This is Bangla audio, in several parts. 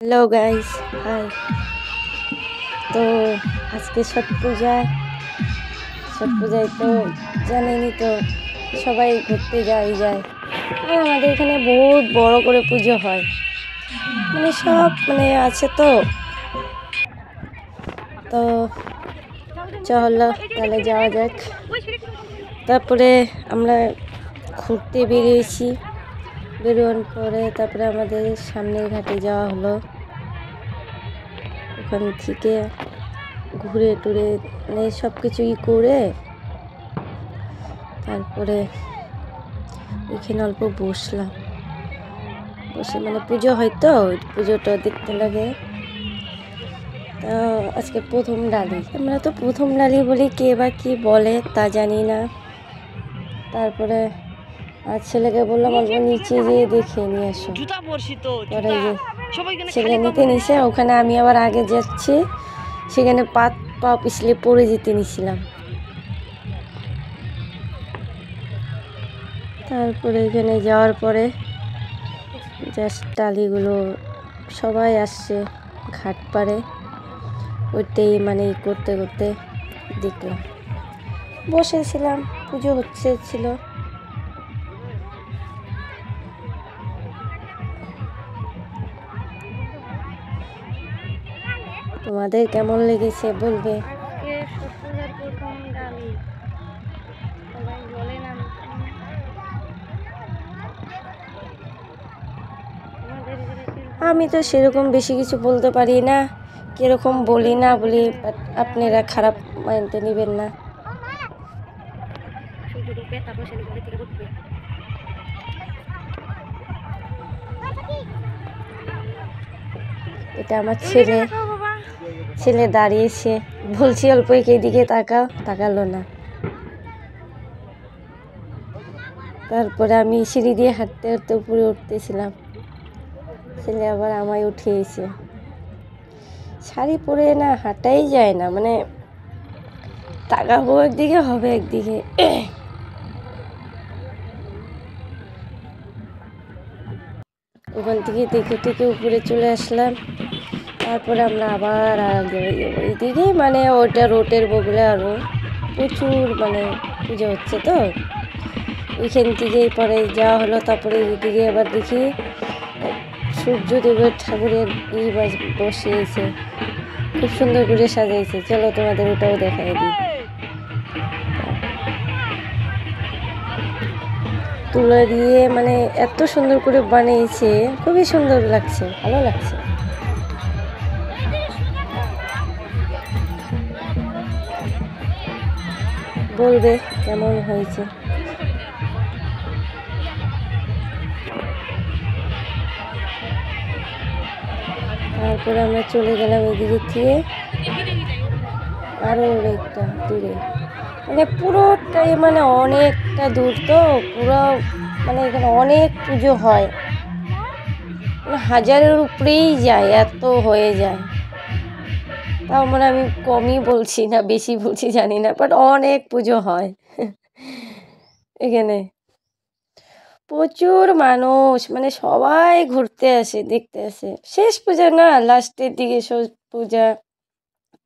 हेलो गाइस, हाय। तो आज के छठ पूजाয় তো জানেনই তো সবাই ঘুরতে যায়। আর আমাদের এখানে বহুত বড় করে পুজো হয়, মানে সব আছে। তো চলো তাহলে যাওয়া যাক। তারপরে আমরা ঘুরতে বেরিয়েছি। বেরোনোর পরে তারপরে আমাদের সামনের ঘাটে যাওয়া হলো। ওখান থেকে ঘুরে টুরে সব কিছুই করে তারপরে এখানে অল্প বসে পুজো হয়, তো পুজোটা দেখতে লাগে। তো আজকে প্রথম ডালি, আমরা তো প্রথম ডালি বলি, কে বা কি বলে তা জানি না। তারপরে আর ছেলেকে বললাম অল্প নিচে গিয়ে দেখে নিয়ে আসো। পরে ছেলে নিতে নিছে, ওখানে আমি আবার আগে যাচ্ছি, সেখানে পা পিছলে পড়ে যেতে নিছিলাম। তারপরে এখানে যাওয়ার পরে জাস্ট টালিগুলো সবাই আসছে ঘাট পাড়ে, ওইটাই করতে করতে দেখলাম। বসেছিলাম, পুজো ছিল। তোমাদের কেমন লেগেছে বলবে। আমি তো সেরকম বেশি কিছু বলতে পারি না, কিরকম বলি না বলি, আপনারা খারাপ মানতে নেবেন না। এটা আমার ছেলে দাঁড়িয়েছে, বলছি অল্প এদিকে তাকালো না। তারপরে আমি সিঁড়ি দিয়ে হাঁটতে হাঁটতে উপরে উঠতেছিলাম, ছেলে আবার আমায় উঠিয়েছে। শাড়ি পরে না হাঁটাই যায় না, তাকাবো একদিকে হবে একদিকে। ওখান থেকে দেখে উপরে চলে আসলাম। তারপরে আমরা আবার এইদিকে ওইটা রোডের বগলে আরও প্রচুর পুজো হচ্ছে, তো ওইখান থেকেই পরে যাওয়া হলো। তারপরে এইদিকে আবার দেখি সূর্যদেবের ঠাকুরের বসিয়েছে, খুব সুন্দর করে সাজাইছে। চলো তোমাদের ওটাও দেখাই দিই। তুলা দিয়ে এত সুন্দর করে বানিয়েছে, খুবই সুন্দর লাগছে, ভালো লাগছে। বলবে কেমন হয়েছে। তারপরে আমরা চলে গেলাম এদিকে থেকে আরও অনেকটা দূরে, পুরোটাই অনেকটা দূর। তো পুরো এখানে অনেক পুজো হয়, হাজারের উপরেই যায়, এত হয়ে যায়। তাও আমি কমই বলছি না বেশি বলছি জানি না, বাট অনেক পুজো হয় এখানে। প্রচুর মানুষ, সবাই ঘুরতে আসে, দেখতে আসে। শেষ পূজা না, লাস্টের দিকে শেষ পূজা,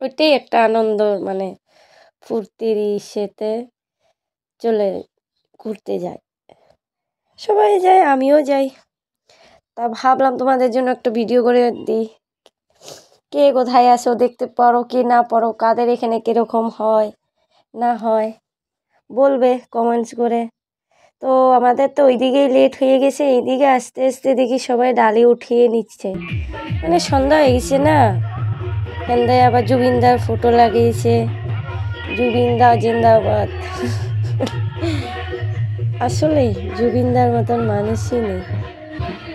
ওইটাই একটা আনন্দ, ফুর্তির ইসেতে চলে ঘুরতে যায়, সবাই যায়, আমিও যাই। তা ভাবলাম তোমাদের জন্য একটা ভিডিও করে দিই। কে কোথায় আসো, দেখতে পারো কি না পারো, কাদের এখানে কীরকম হয় না হয় বলবে কমেন্টস করে। তো আমাদের তো ওইদিকেই লেট হয়ে গেছে, এইদিকে আস্তে আস্তে দেখি সবাই ডালি উঠিয়ে নিচ্ছে, সন্ধ্যা হয়ে গেছে না। সন্ধ্যায় আবার জুবিনদার ফটো লাগিয়েছে, জুবিনদা জিন্দাবাদ। আসলেই জুবিনদার মতন মানুষই নেই।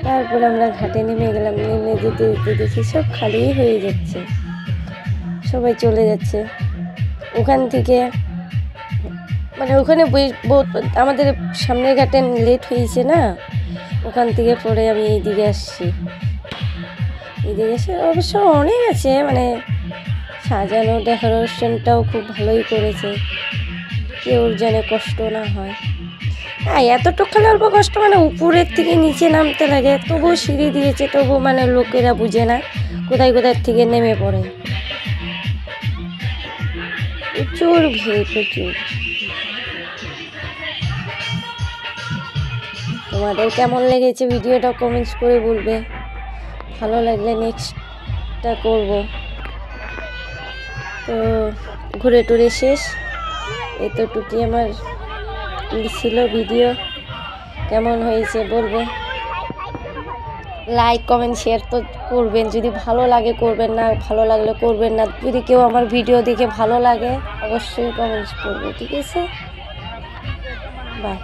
তারপর আমরা ঘাটে নেমে গেলাম, নেমে যেতে যেতে দেখি সব খালিই হয়ে যাচ্ছে, সবাই চলে যাচ্ছে। ওখান থেকে ওখানে আমাদের সামনের ঘাটে লেট হয়েছে না, ওখান থেকে পরে আমি এইদিকে আসছি। এইদিকে এসে অবশ্য অনেক আছে, সাজানো ডেকোরেশনটাও খুব ভালোই করেছে, কেউ যেন কষ্ট না হয়। হ্যাঁ, এতটুকু খালি অল্প কষ্ট, মানে উপরের থেকে নিচে নামতে লাগে, তবুও সিঁড়ি দিয়েছে, তবু মানে লোকেরা বুঝে না, কোথায় কোথায় থেকে নেমে পড়ে। প্রচুর ভিড়, প্রচুর। তোমাদের কেমন লেগেছে ভিডিওটা কমেন্টস করে বলবে, ভালো লাগলে নেক্সটটা করব। তো ঘুরে টুরে শেষ, এতটুকুই আমার ছিল ভিডিও। কেমন হয়েছে বলবে, লাইক কমেন্ট শেয়ার তো করবেন, যদি ভালো লাগে করবেন, না ভালো লাগলে করবেন না। যদি কেউ আমার ভিডিও দেখে ভালো লাগে অবশ্যই কমেন্টস করবে, ঠিক আছে? বাই।